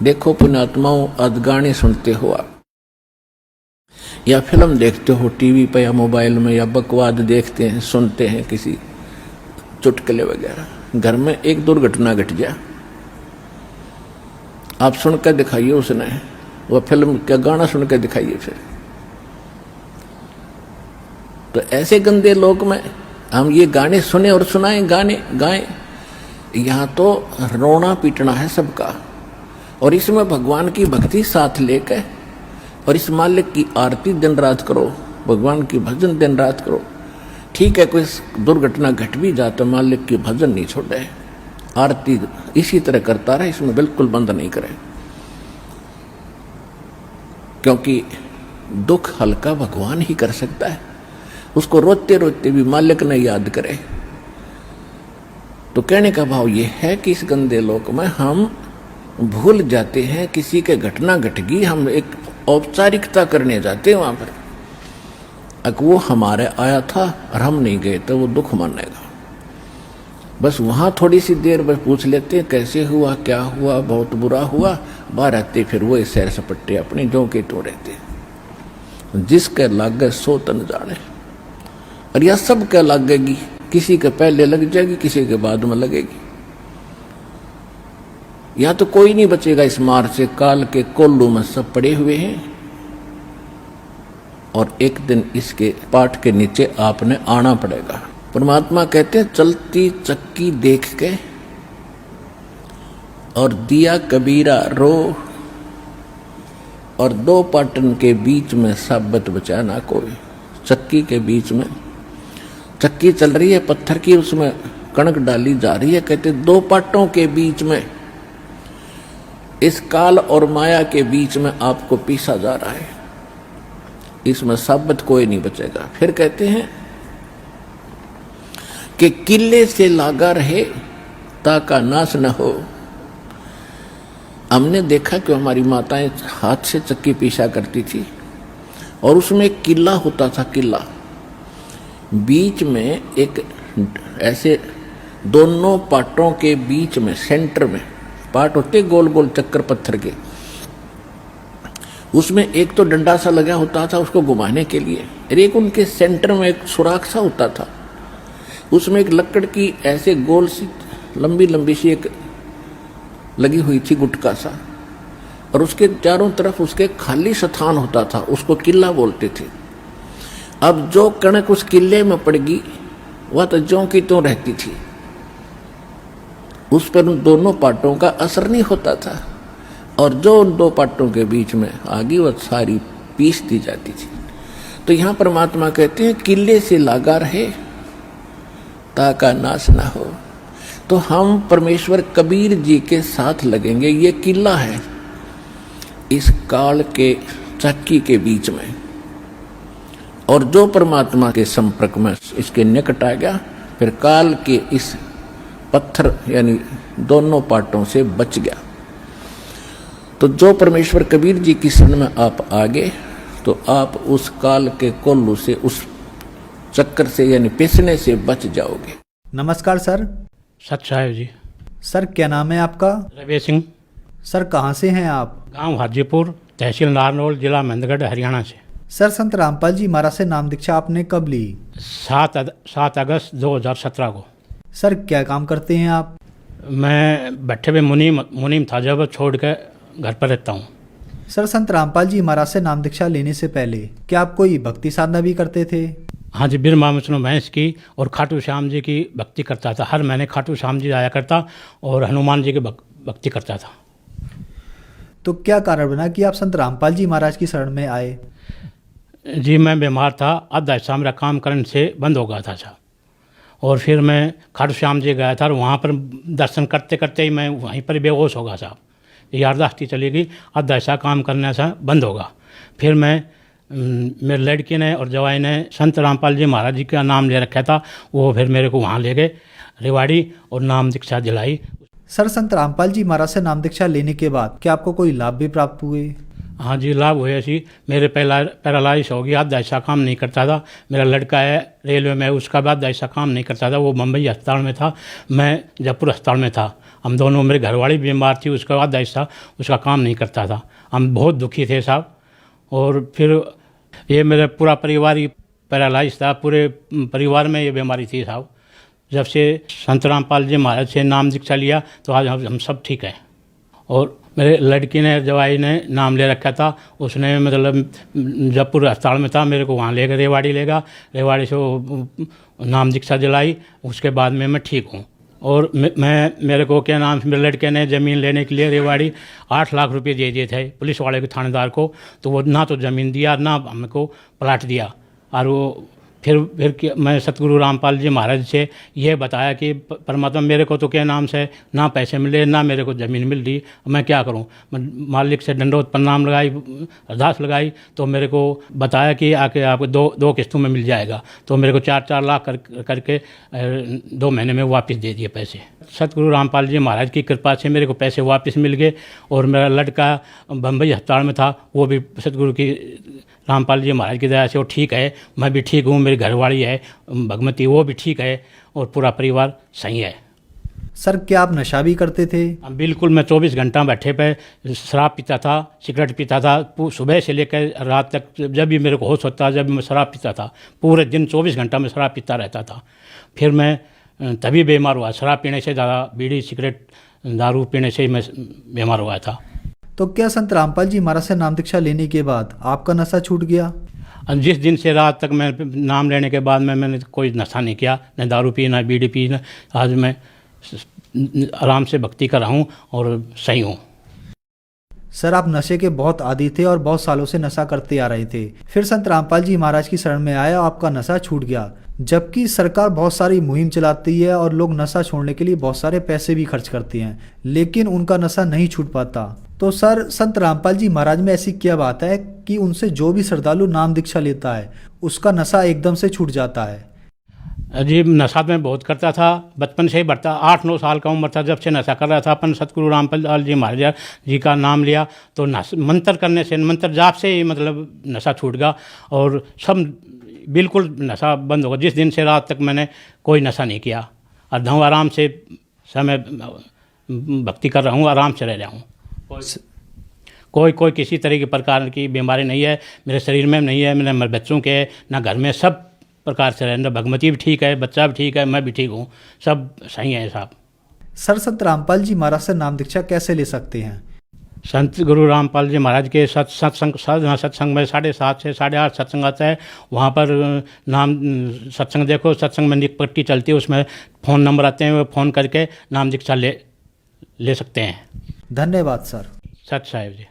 देखो पुण्यात्माओं, आज गाने सुनते हो आप, या फिल्म देखते हो टीवी पे या मोबाइल में, या बकवाद देखते हैं, सुनते हैं किसी चुटकुले वगैरह। घर में एक दुर्घटना घट जाए, आप सुनकर दिखाइए उसने, वह फिल्म का गाना सुनकर दिखाइए फिर। तो ऐसे गंदे लोक में हम ये गाने सुने और सुनाएं, गाने गाएं, यहां तो रोना पीटना है सबका। और इसमें भगवान की भक्ति साथ लेकर और इस मालिक की आरती दिन रात करो, भगवान की भजन दिन रात करो। ठीक है, कोई दुर्घटना घट भी जाता, मालिक की भजन नहीं छोड़े, आरती इसी तरह करता रहे, इसमें बिल्कुल बंद नहीं करे। क्योंकि दुख हल्का भगवान ही कर सकता है, उसको रोते रोते भी मालिक ने याद करे। तो कहने का भाव ये है कि इस गंदे लोक में हम भूल जाते हैं, किसी के घटना घट गई, हम एक औपचारिकता करने जाते हैं वहां पर। अगर वो हमारे आया था और हम नहीं गए तो वो दुख मानेगा। बस वहां थोड़ी सी देर बस पूछ लेते हैं कैसे हुआ, क्या हुआ, बहुत बुरा हुआ, बाहर आते फिर वो सैर सपट्टे अपने जो के तो रहते। जिसके लागे सो तन जाने, और यह सब क्या लगेगी, किसी के पहले लग जाएगी, किसी के बाद में लगेगी। यहां तो कोई नहीं बचेगा इस मार से, काल के कोल्लू में सब पड़े हुए हैं। और एक दिन इसके पाठ के नीचे आपने आना पड़ेगा। परमात्मा कहते हैं चलती चक्की देख के और दिया कबीरा रो, और दो पाटन के बीच में साबत बचा ना कोई। चक्की के बीच में चक्की चल रही है पत्थर की, उसमें कणक डाली जा रही है। कहते दो पाटों के बीच में, इस काल और माया के बीच में आपको पीसा जा रहा है, इसमें साबत कोई नहीं बचेगा। फिर कहते हैं कि किले से लागा रहे ताका नाश न हो। हमने देखा कि हमारी माताएं हाथ से चक्की पीसा करती थी, और उसमें एक किला होता था, किला बीच में एक ऐसे दोनों पाटों के बीच में सेंटर में पाट होते गोल गोल चक्कर पत्थर के, उसमें एक तो डंडा सा लगा होता था उसको घुमाने के लिए, और एक उनके सेंटर में एक सुराख सा होता था, उसमें एक लकड़ की ऐसे गोल सी लंबी लंबी सी एक लगी हुई थी गुटका सा, और उसके चारों तरफ उसके खाली स्थान होता था, उसको किला बोलते थे। अब जो कणक उस किले में पड़ गई वह तो ज्यों की त्यों रहती थी, उस पर उन दोनों पाटों का असर नहीं होता था, और जो उन दो पाटों के बीच में आ गई वह सारी पीस दी जाती थी। तो यहां परमात्मा कहते हैं किले से लागा रहे ताका नाश ना हो। तो हम परमेश्वर कबीर जी के साथ लगेंगे, ये किला है इस काल के चक्की के बीच में, और जो परमात्मा के संपर्क में इसके निकट आ गया, फिर काल के इस पत्थर यानी दोनों पाटों से बच गया। तो जो परमेश्वर कबीर जी की शरण में आप आगे, तो आप उस काल के कोल्लू से, उस चक्कर से यानी पिसने से बच जाओगे। नमस्कार सर। सत्साहेब जी। सर क्या नाम है आपका? रवि सिंह। सर कहाँ से हैं आप? गांव हाजीपुर, तहसील नारनौल, जिला महेंद्रगढ़, हरियाणा से। सर संत रामपाल जी महाराज से नाम दीक्षा आपने कब ली? 7 अगस्त 2017 को। सर क्या काम करते हैं आप? मैं बैठे हुए मुनीम था, जब छोड़ के घर पर रहता हूँ। सर संत रामपाल जी महाराज से नाम दीक्षा लेने से पहले क्या आप कोई भक्ति साधना भी करते थे? हाँ जी, बिरमा विष्णु महेश की और खाटू श्याम जी की भक्ति करता था। हर महीने खाटू श्याम जी आया करता और हनुमान जी की भक्ति करता था। तो क्या कारण बना कि आप संत रामपाल जी महाराज की शरण में आए? जी मैं बीमार था, आधा हिस्सा मेरा काम करने से बंद हो गया था साहब, और फिर मैं खाटू श्याम जी गया था, और वहाँ पर दर्शन करते करते ही मैं वहीं पर बेहोश हो गया साहब। यारदाश्ती चली गई, आधा हिस्सा काम करने से बंद होगा। फिर मैं मेरे लड़की ने और जवाई ने संत रामपाल जी महाराज जी का नाम ले रखा था, वो फिर मेरे को वहाँ ले गए रेवाड़ी और नाम दीक्षा दिलाई। सर संत रामपाल जी महाराज से नाम दीक्षा लेने के बाद क्या आपको कोई लाभ भी प्राप्त हुए? हाँ जी, लाभ हुए जी। मेरे पैरालाइज हो गया, आधा हिस्सा काम नहीं करता था। मेरा लड़का है रेलवे में, उसका भी आधा हिस्सा काम नहीं करता था, वो मुंबई अस्पताल में था, मैं जयपुर अस्पताल में था। हम दोनों, मेरे घरवाली भी बीमार थी, उसका आधा हिस्सा उसका काम नहीं करता था। हम बहुत दुखी थे साहब। और फिर ये मेरा पूरा परिवार ही पैरालाइज था, पूरे परिवार में ये बीमारी थी साहब। जब से संत रामपाल जी महाराज से नाम दीक्षा लिया तो आज हम सब ठीक हैं। और मेरे लड़की ने, जवाई ने नाम ले रखा था, उसने मतलब जब पूरे अस्पताल में था मेरे को वहाँ ले गए, रेवाड़ी से वो नाम दीक्षा दिलाई। उसके बाद में मैं ठीक हूँ। और मेरे को क्या नाम, मेरे लड़के ने ज़मीन लेने के लिए रेवाड़ी 8 लाख रुपए दे दिए थे पुलिस वाले के थानेदार को, तो वो ना तो ज़मीन दिया ना हमको प्लाट दिया। और वो फिर मैं सतगुरु रामपाल जी महाराज से ये बताया कि परमात्मा मेरे को तो क्या नाम से ना पैसे मिले ना मेरे को ज़मीन मिल रही, मैं क्या करूं। मालिक से दंडोत प्रणाम लगाई, अरदास लगाई, तो मेरे को बताया कि आके आपको दो किस्तों में मिल जाएगा। तो मेरे को 4-4 लाख करके 2 महीने में वापस दे दिए पैसे। सतगुरु रामपाल जी महाराज की कृपा से मेरे को पैसे वापस मिल गए। और मेरा लड़का बम्बई अस्पताल में था, वो भी सतगुरु की रामपाल जी महाराज की दया से वो ठीक है। मैं भी ठीक हूँ, मेरी घरवाली है भगवती, वो भी ठीक है, और पूरा परिवार सही है। सर क्या आप नशा भी करते थे? बिल्कुल, मैं 24 घंटा बैठे पे शराब पीता था, सिगरेट पीता था, सुबह से लेकर रात तक। जब भी मेरे को होश होता, जब भी मैं शराब पीता था, पूरे दिन 24 घंटा में शराब पीता रहता था। फिर मैं तभी बीमार हुआ, शराब पीने से ज़्यादा, बीड़ी सिगरेट दारू पीने से मैं बीमार हुआ था। तो क्या संत रामपाल जी महाराज से नाम दीक्षा लेने के बाद आपका नशा छूट गया? जिस दिन से रात तक मैं नाम लेने के बाद मैंने कोई नशा नहीं किया, न दारू पी, न बीड़ी पी, न। आज मैं आराम से भक्ति कर रहा हूँ और सही हूँ। सर आप नशे के बहुत आदी थे और बहुत सालों से नशा करते आ रहे थे, फिर संत रामपाल जी महाराज की शरण में आया और आपका नशा छूट गया। जबकि सरकार बहुत सारी मुहिम चलाती है और लोग नशा छोड़ने के लिए बहुत सारे पैसे भी खर्च करते हैं, लेकिन उनका नशा नहीं छूट पाता। तो सर संत रामपाल जी महाराज में ऐसी क्या बात है कि उनसे जो भी श्रद्धालु नाम दीक्षा लेता है उसका नशा एकदम से छूट जाता है? जी, नशा मैं बहुत करता था, बचपन से ही बढ़ता। 8-9 साल का उम्र था जब से नशा कर रहा था। अपन सतगुरु रामपाल जी महाराज जी का नाम लिया तो मंत्र करने से, मंत्र जाप से ही मतलब नशा छूट गया और सब बिल्कुल नशा बंद हो गया। जिस दिन से रात तक मैंने कोई नशा नहीं किया और आराम से समय भक्ति कर रहा हूँ, आराम से रह रहा हूँ। कोई किसी तरह की प्रकार की बीमारी नहीं है मेरे शरीर में, नहीं है मेरे बच्चों के, ना घर में, सब प्रकार से रहना। भगवती भी ठीक है, बच्चा भी ठीक है, मैं भी ठीक हूँ, सब सही है साहब। सर संत रामपाल जी महाराज से नाम दीक्षा कैसे ले सकते हैं? संत गुरु रामपाल जी महाराज के सत्संग में 7:30 से 8:30 सत्संग आता है। वहाँ पर नाम सत्संग देखो, सत्संग में पट्टी चलती है, उसमें फ़ोन नंबर आते हैं, वो फ़ोन करके नाम दीक्षा ले सकते हैं। धन्यवाद सर। सत साहिब जी।